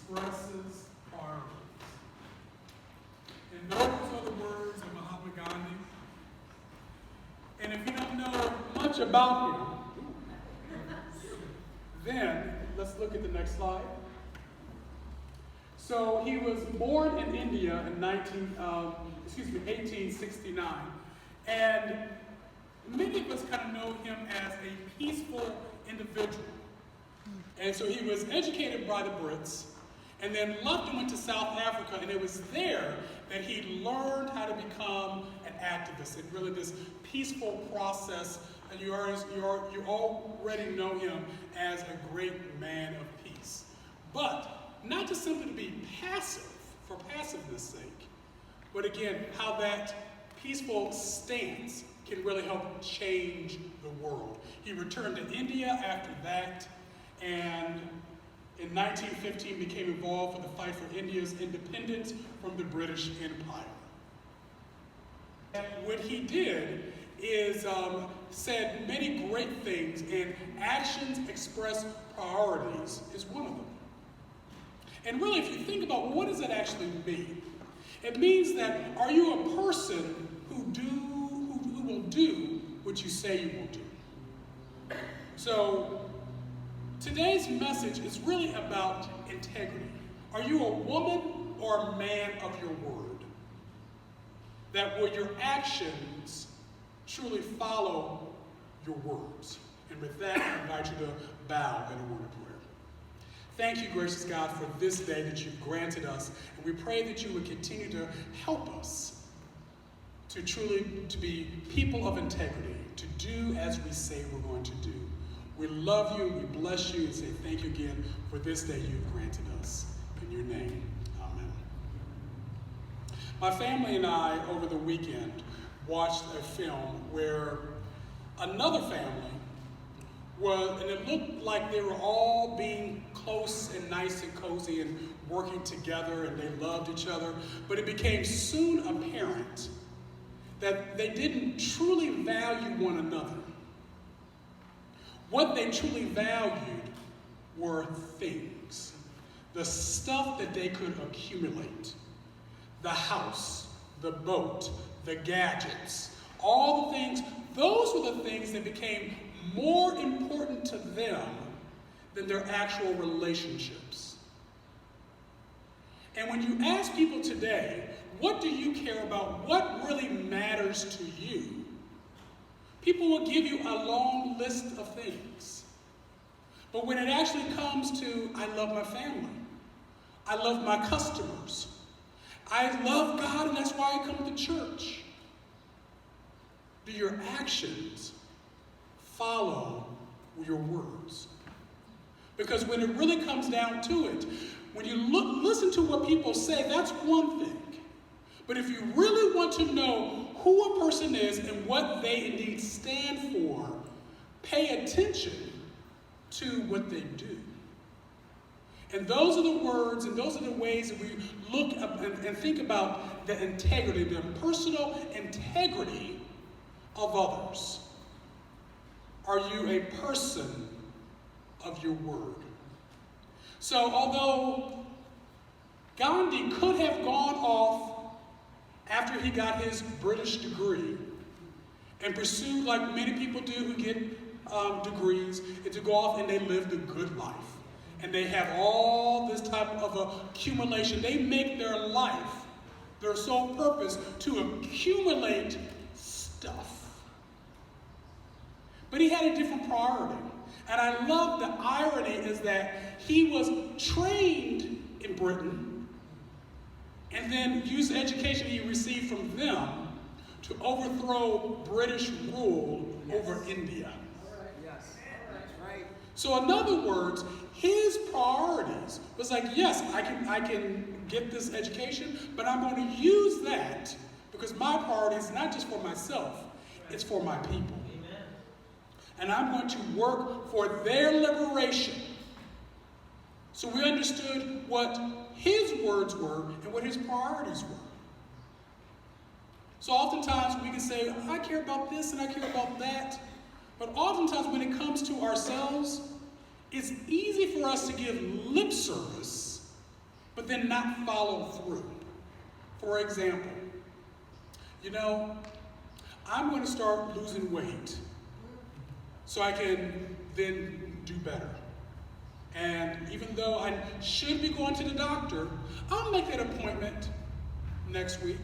expresses priorities. And those are the words of Mahatma Gandhi. And if you don't know much about him, then let's look at the next slide. So he was born in India in 1869. And many of us kind of know him as a peaceful individual. And so he was educated by the Brits, and then left and went to South Africa, and it was there that he learned how to become an activist, and really this peaceful process. And you already know him as a great man of peace. But not just simply to be passive, for passiveness' sake, but again, how that peaceful stance can really help change the world. He returned to India after that, and in 1915 became involved in the fight for India's independence from the British Empire. And what he did is said many great things, and actions express priorities is one of them. And really, if you think about, well, what does that actually mean? It means that, are you a person who will do what you say you will do? So today's message is really about integrity. Are you a woman or a man of your word? That will your actions truly follow your words? And with that, I invite you to bow in a word of prayer. Thank you, gracious God, for this day that you've granted us. And we pray that you would continue to help us to be people of integrity, to do as we say we're going to do. We love you, we bless you, and say thank you again for this day you've granted us. In your name, amen. My family and I, over the weekend, watched a film where another family and it looked like they were all being close and nice and cozy and working together, and they loved each other, but it became soon apparent that they didn't truly value one another. What they truly valued were things, the stuff that they could accumulate, the house, the boat, the gadgets, all the things. Those were the things that became more important to them than their actual relationships. And when you ask people today, what do you care about? What really matters to you? People will give you a long list of things. But when it actually comes to, I love my family, I love my customers, I love God, and that's why I come to church, do your actions follow your words? Because when it really comes down to it, when you listen to what people say, that's one thing. But if you really want to know who a person is and what they indeed stand for, pay attention to what they do. And those are the words and those are the ways that we look up and think about the integrity, the personal integrity of others. Are you a person of your word? So although Gandhi could have gone off after he got his British degree and pursued, like many people do who get degrees, and to go off and they live the good life. And they have all this type of accumulation. They make their life, their sole purpose, to accumulate stuff. But he had a different priority. And I love the irony is that he was trained in Britain and then used the education he received from them to overthrow British rule over India. Yes, that's right. So in other words, his priorities was like, yes, I can get this education, but I'm going to use that because my priority is not just for myself, it's for my people. And I'm going to work for their liberation. So we understood what his words were and what his priorities were. So oftentimes we can say, I care about this and I care about that. But oftentimes when it comes to ourselves, it's easy for us to give lip service but then not follow through. For example, I'm going to start losing weight so I can then do better. And even though I should be going to the doctor, I'll make that appointment next week.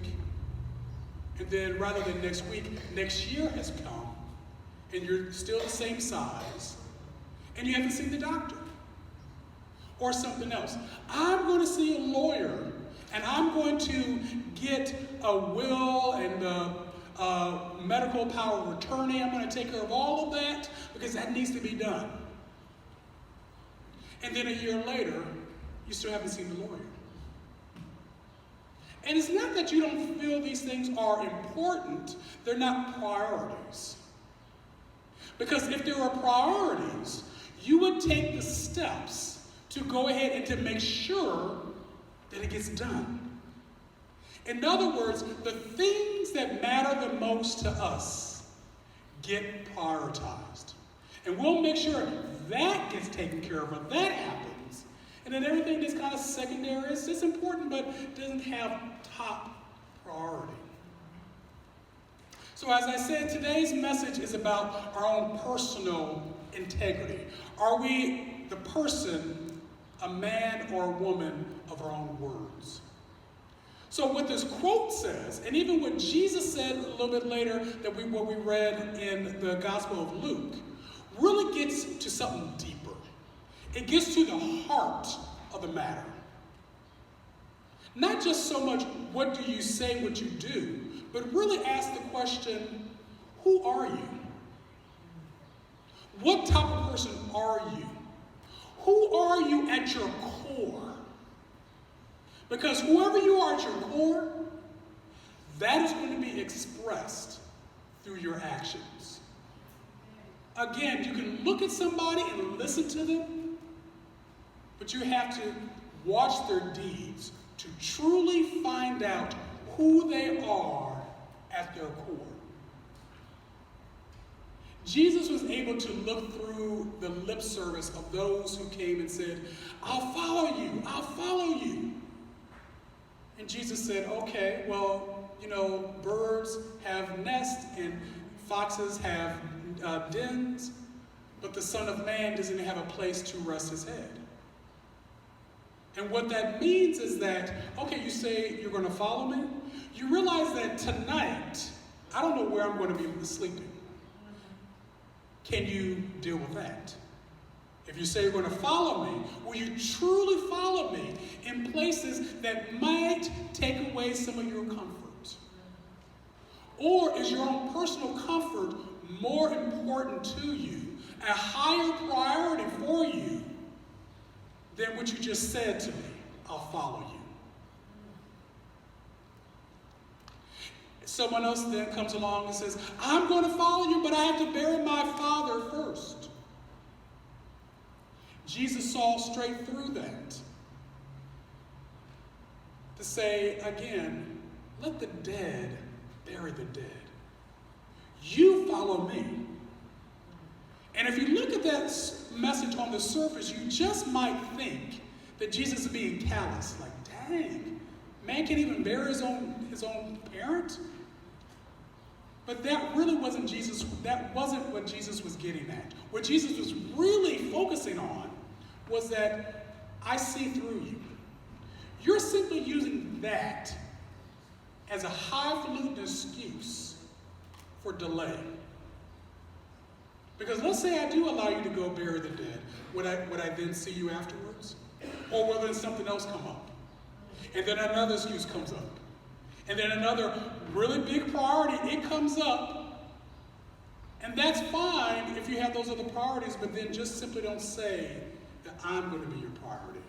And then rather than next week, next year has come, and you're still the same size, and you haven't seen the doctor. Or something else. I'm going to see a lawyer, and I'm going to get a will and a medical power of attorney. I'm going to take care of all of that because that needs to be done. And then a year later, you still haven't seen the lawyer. And it's not that you don't feel these things are important, they're not priorities. Because if there were priorities, you would take the steps to go ahead and to make sure that it gets done. In other words, the things that matter the most to us get prioritized. And we'll make sure that gets taken care of, or that happens. And then everything that's kind of secondary is just important, but doesn't have top priority. So as I said, today's message is about our own personal integrity. Are we the person, a man or a woman of our own words? So what this quote says, and even what Jesus said a little bit later, what we read in the Gospel of Luke, really gets to something deeper. It gets to the heart of the matter. Not just so much what do you say, what you do, but really ask the question, who are you? What type of person are you? Who are you at your core? Because whoever you are at your core, that is going to be expressed through your actions. Again, you can look at somebody and listen to them, but you have to watch their deeds to truly find out who they are at their core. Jesus was able to look through the lip service of those who came and said, I'll follow you, I'll follow you. And Jesus said, okay, well, birds have nests and foxes have dens, but the Son of Man doesn't have a place to rest his head. And what that means is that, okay, you say you're going to follow me. You realize that tonight, I don't know where I'm going to be sleeping. Can you deal with that? If you say you're going to follow me, will you truly follow me in places that might take away some of your comfort? Or is your own personal comfort more important to you, a higher priority for you, than what you just said to me? I'll follow you. Someone else then comes along and says, I'm going to follow you, but I have to bury my father first. Jesus saw straight through that to say, again, let the dead bury the dead. You follow me. And if you look at that message on the surface, you just might think that Jesus is being callous. Like, dang, man can't even bury his own parent? But that really wasn't Jesus. That wasn't what Jesus was getting at. What Jesus was really focusing on was that I see through you. You're simply using that as a highfalutin excuse for delay. Because let's say I do allow you to go bury the dead. Would I then see you afterwards? Or will then something else come up? And then another excuse comes up. And then another really big priority, it comes up. And that's fine if you have those other priorities, but then just simply don't say that I'm going to be your priority.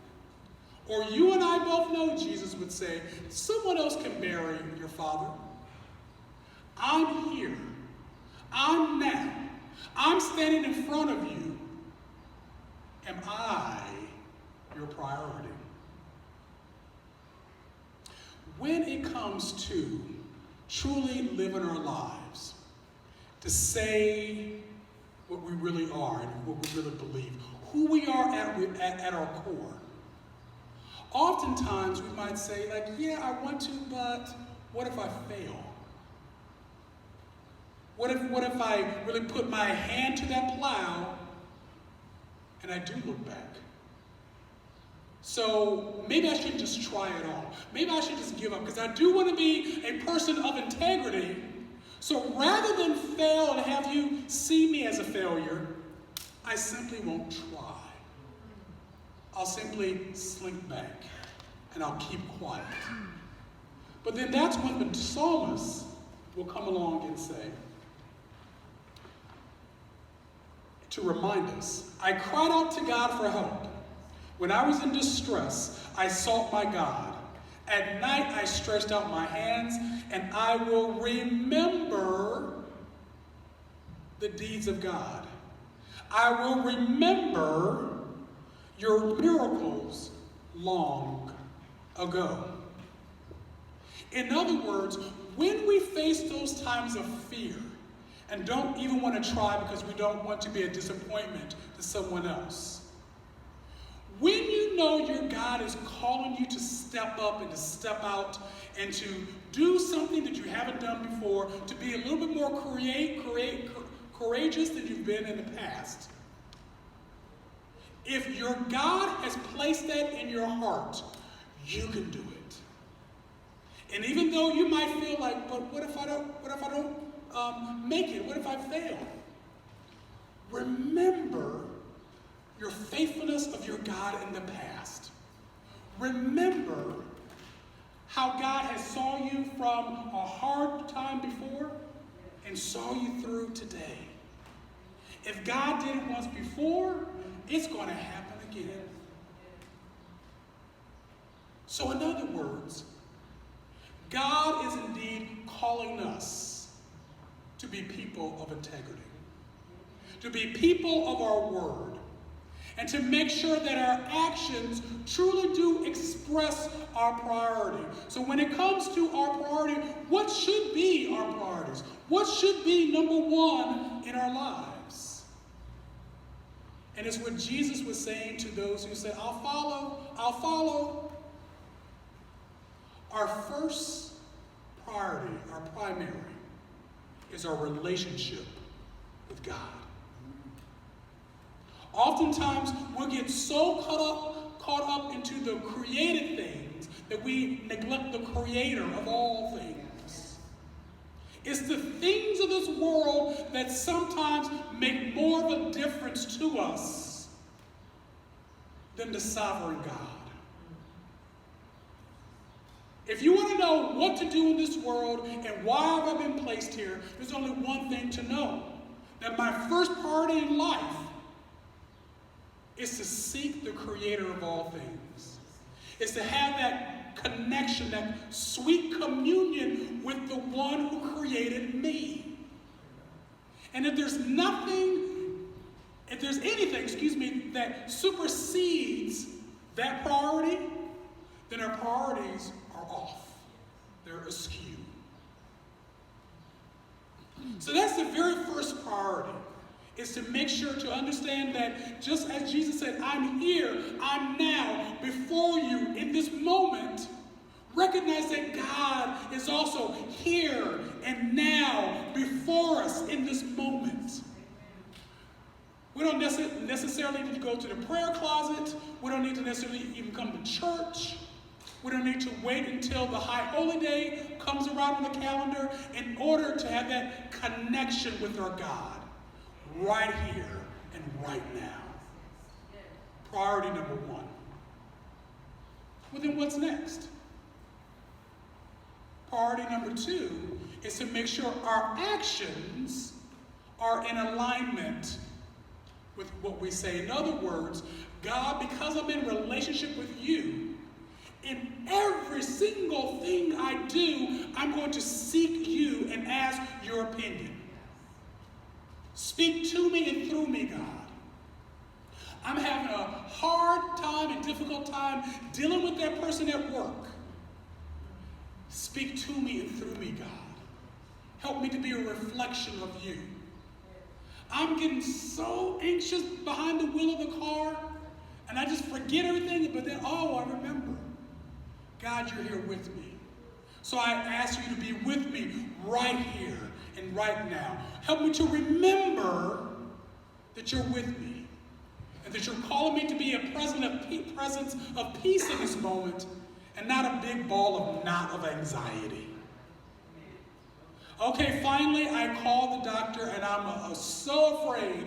Or you and I both know Jesus would say, someone else can bury your father. I'm here. I'm now. I'm standing in front of you. Am I your priority? When it comes to truly living our lives, to say what we really are and what we really believe, who we are at our core, oftentimes we might say, like, yeah, I want to, but what if I fail? What if I really put my hand to that plow and I do look back? So maybe I should just try it all. Maybe I should just give up, because I do want to be a person of integrity. So rather than fail and have you see me as a failure, I simply won't try. I'll simply slink back and I'll keep quiet. But then that's when the psalmist will come along and say, to remind us, I cried out to God for help. When I was in distress, I sought my God. At night I stretched out my hands, and I will remember the deeds of God. I will remember your miracles long ago. In other words, when we face those times of fear and don't even want to try because we don't want to be a disappointment to someone else, when you know your God is calling you to step up and to step out and to do something that you haven't done before, to be a little bit more courageous than you've been in the past, if your God has placed that in your heart, you can do it. And even though you might feel like, but what if I don't make it? What if I fail? Remember your faithfulness of your God in the past. Remember how God has saw you from a hard time before and saw you through today. If God did it once before, it's going to happen again. So in other words, God is indeed calling us to be people of integrity, to be people of our word, and to make sure that our actions truly do express our priority. So when it comes to our priority, what should be our priorities? What should be number one in our lives? And it's what Jesus was saying to those who said, I'll follow. Our first priority, our primary, is our relationship with God. Oftentimes, we'll get so caught up into the created things that we neglect the creator of all things. It's the things of this world that sometimes make more of a difference to us than the sovereign God. If you want to know what to do in this world and why have I been placed here, there's only one thing to know. That my first priority in life is to seek the creator of all things. It's to have that connection, that sweet communion with the one who created me. And if there's anything, that supersedes that priority, then our priorities are off. They're askew. So that's the very first priority, is to make sure to understand that just as Jesus said, I'm here, I'm now, before you, in this moment, recognize that God is also here and now, before us, in this moment. We don't necessarily need to go to the prayer closet. We don't need to necessarily even come to church. We don't need to wait until the high holy day comes around on the calendar in order to have that connection with our God right here and right now. Priority number one. Well, then what's next? Priority number two is to make sure our actions are in alignment with what we say. In other words, God, because I'm in relationship with you, in every single thing I do, I'm going to seek you and ask your opinion. Speak to me and through me, God. I'm having a hard time and difficult time dealing with that person at work. Speak to me and through me, God. Help me to be a reflection of you. I'm getting so anxious behind the wheel of the car, and I just forget everything, but then, I remember. God, you're here with me. So I ask you to be with me right here and right now. Help me to remember that you're with me and that you're calling me to be a presence of peace in this moment and not a big ball of knot of anxiety. Okay, finally, I call the doctor, and I'm so afraid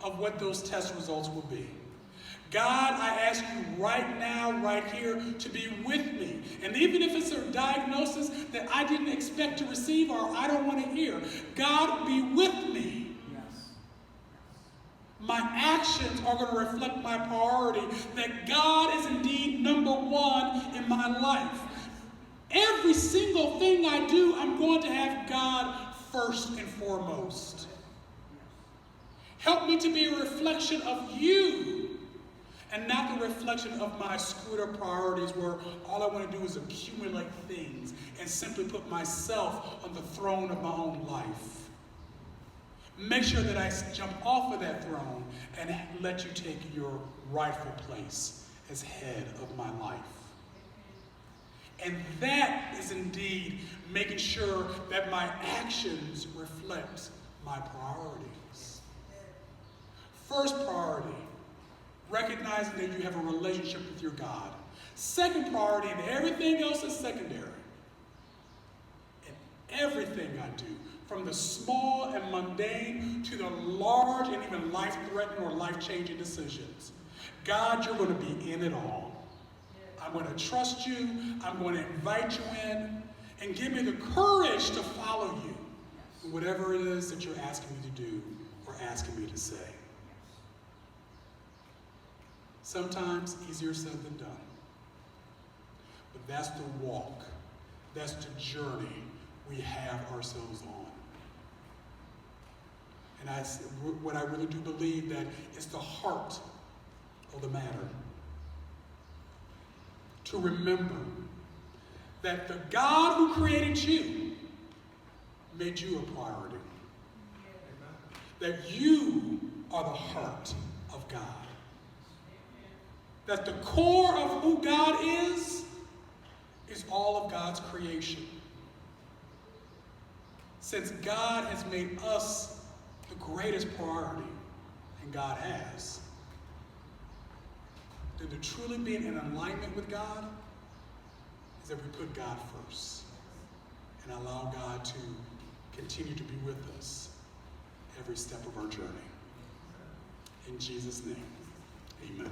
of what those test results will be. God, I ask you right now, right here, to be with me. And even if it's a diagnosis that I didn't expect to receive or I don't want to hear, God, be with me. Yes. My actions are going to reflect my priority, that God is indeed number one in my life. Every single thing I do, I'm going to have God first and foremost. Help me to be a reflection of you and not the reflection of my screwed up priorities where all I want to do is accumulate things and simply put myself on the throne of my own life. Make sure that I jump off of that throne and let you take your rightful place as head of my life. And that is indeed making sure that my actions reflect my priorities. First priority, recognizing that you have a relationship with your God. Second priority, and everything else is secondary. And everything I do, from the small and mundane to the large and even life-threatening or life-changing decisions. God, you're going to be in it all. I'm going to trust you. I'm going to invite you in. And give me the courage to follow you in whatever it is that you're asking me to do or asking me to say. Sometimes easier said than done. But that's the walk. That's the journey we have ourselves on. And what I really do believe that it's the heart of the matter. To remember that the God who created you made you a priority. That you are the heart of God. That the core of who God is all of God's creation. Since God has made us the greatest priority, and God has, then to truly be in alignment with God is that we put God first and allow God to continue to be with us every step of our journey. In Jesus' name, amen.